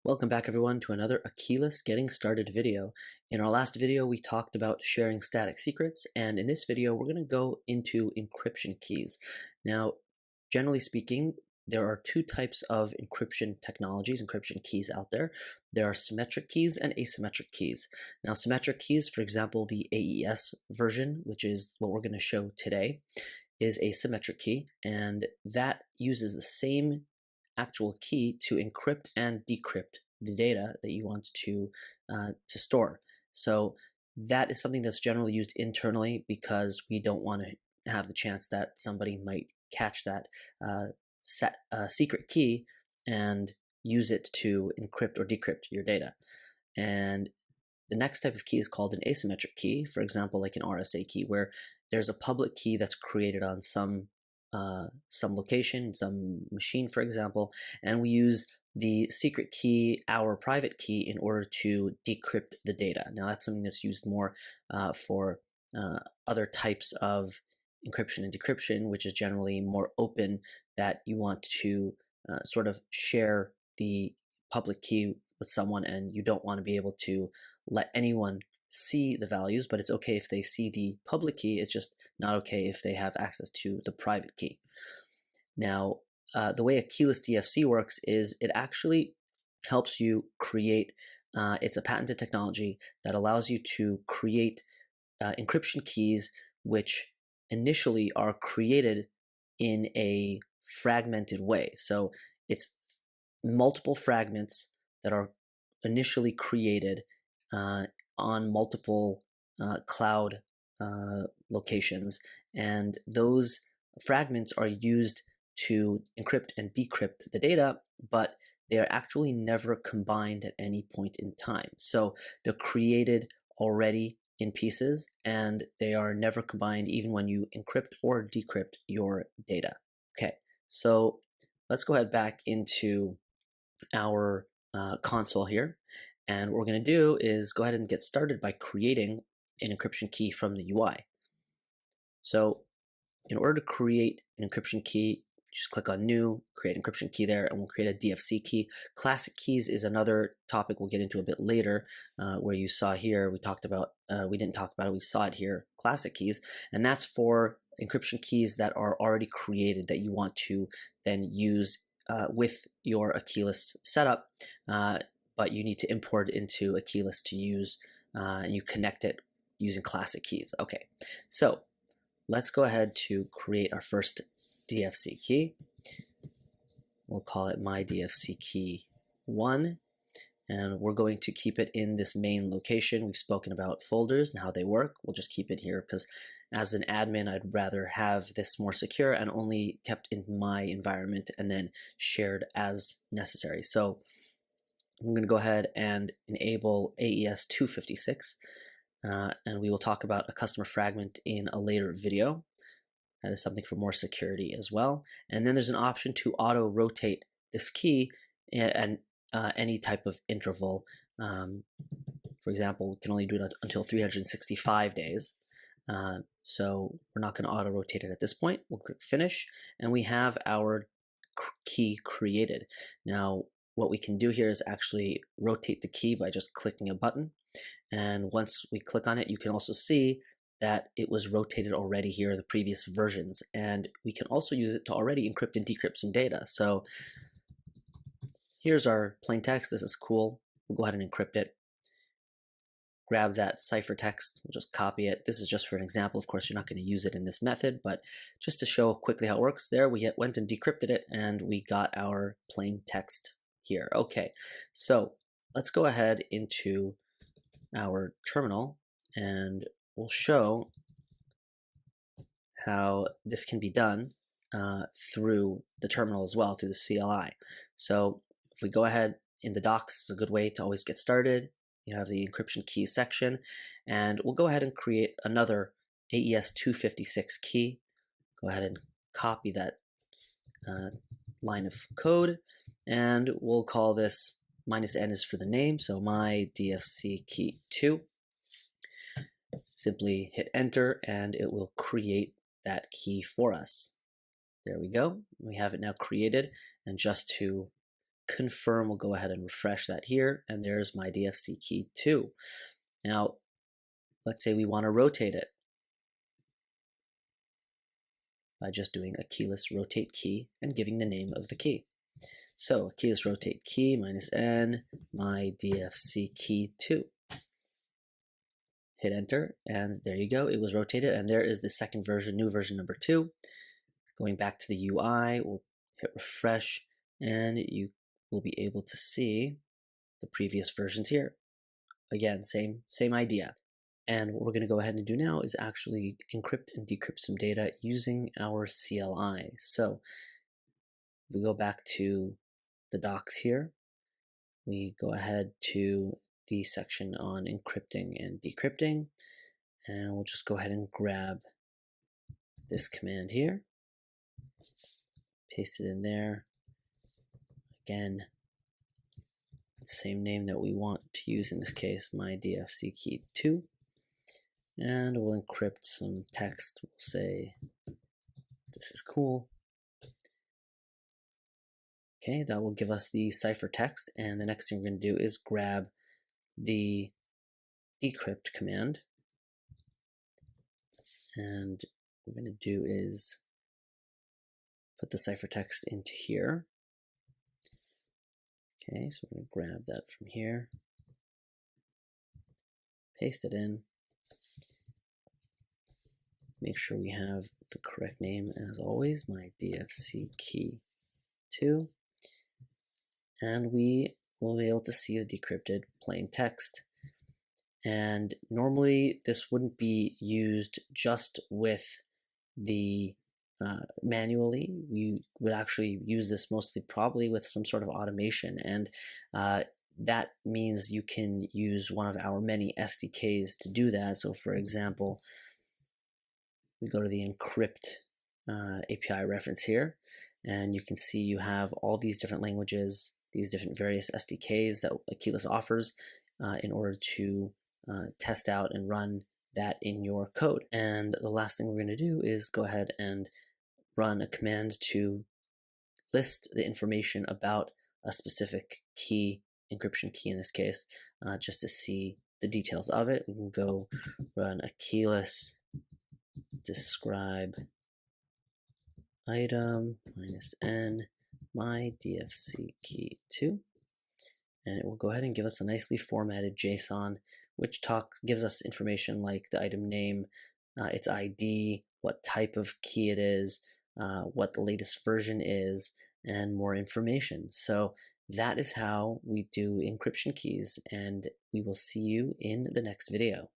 Welcome back everyone to another Akeyless Getting Started video. In our last video we talked about sharing static secrets, and in this video we're going to go into encryption keys. Now, generally speaking, there are two types of encryption technologies, encryption keys out there. There are symmetric keys and asymmetric keys. Now, symmetric keys, for example, the AES version, which is what we're going to show today, is a symmetric key, and that uses the same actual key to encrypt and decrypt the data that you want to store. So that is something that's generally used internally because we don't want to have the chance that somebody might catch that secret key and use it to encrypt or decrypt your data. And the next type of key is called an asymmetric key, for example, like an RSA key, where there's a public key that's created on some location, some machine, for example, and we use the secret key, our private key, in order to decrypt the data. Now, that's something that's used more for other types of encryption and decryption, which is generally more open, that you want to sort of share the public key with someone, and you don't want to be able to let anyone see the values, but it's okay if they see the public key. It's just not okay if they have access to the private key. Now, the way Akeyless DFC works is it actually helps you create, it's a patented technology that allows you to create encryption keys which initially are created in a fragmented way. So it's multiple fragments that are initially created on multiple cloud locations, and those fragments are used to encrypt and decrypt the data, but they are actually never combined at any point in time. So they're created already in pieces, and they are never combined even when you encrypt or decrypt your data. Okay, so let's go ahead back into our console here. And what we're going to do is go ahead and get started by creating an encryption key from the UI. So in order to create an encryption key, just click on New, create encryption key there, and we'll create a DFC key. Classic keys is another topic we'll get into a bit later, where you saw here, we talked about, we didn't talk about it, we saw it here, classic keys, and that's for encryption keys that are already created that you want to then use with your Akeyless setup, but you need to import it into Akeyless to use, and you connect it using classic keys. Okay, so let's go ahead to create our first DFC key. We'll call it my DFC key 1, and we're going to keep it in this main location. We've spoken about folders and how they work. We'll just keep it here because as an admin, I'd rather have this more secure and only kept in my environment and then shared as necessary. So I'm going to go ahead and enable AES 256, and we will talk about a customer fragment in a later video. That is something for more security as well. And then there's an option to auto-rotate this key at any type of interval. For example, we can only do it until 365 days. So we're not going to auto-rotate it at this point. We'll click Finish, and we have our key created. Now, what we can do here is actually rotate the key by just clicking a button. And once we click on it, you can also see that it was rotated already here in the previous versions. And we can also use it to already encrypt and decrypt some data. So here's our plain text. This is cool. We'll go ahead and encrypt it. Grab that ciphertext. We'll just copy it. This is just for an example. Of course, you're not going to use it in this method, but just to show quickly how it works, there we went and decrypted it, and we got our plain text here. Okay, so let's go ahead into our terminal, and we'll show how this can be done through the terminal as well, through the CLI. So if we go ahead in the docs, it's a good way to always get started. You have the encryption key section, and we'll go ahead and create another AES 256 key. Go ahead and copy that line of code, and we'll call this -n is for the name, so my DFC key 2. Simply hit enter and it will create that key for us. There we go. We have it now created, and just to confirm, we'll go ahead and refresh that here, and there's my DFC key 2. Now, let's say we want to rotate it by just doing Akeyless rotate key and giving the name of the key. So Akeyless rotate key -n, my DFC key 2. Hit enter, and there you go, it was rotated, and there is the second version, new version number 2. Going back to the UI, we'll hit refresh, and you will be able to see the previous versions here. Again, same idea. And what we're going to go ahead and do now is actually encrypt and decrypt some data using our CLI. So we go back to the docs here. We go ahead to the section on encrypting and decrypting, and we'll just go ahead and grab this command here, paste it in there. Again, the same name that we want to use in this case, my DFC key 2. And we'll encrypt some text. We'll say, this is cool. Okay, that will give us the cipher text. And the next thing we're going to do is grab the decrypt command. And what we're going to do is put the ciphertext into here. Okay, so we're going to grab that from here, paste it in, make sure we have the correct name as always, my DFC key 2, and we will be able to see the decrypted plain text. And normally this wouldn't be used just with the manually. We would actually use this mostly probably with some sort of automation, and that means you can use one of our many SDKs to do that. So for example, we go to the encrypt API reference here, and you can see you have all these different languages, these different various SDKs that Akeyless offers in order to test out and run that in your code. And the last thing we're going to do is go ahead and run a command to list the information about a specific key, encryption key in this case, just to see the details of it. We can go run Akeyless describe item -n my DFC key 2, and it will go ahead and give us a nicely formatted JSON, which gives us information like the item name, its ID, what type of key it is, what the latest version is, and more information. So that is how we do encryption keys, and we will see you in the next video.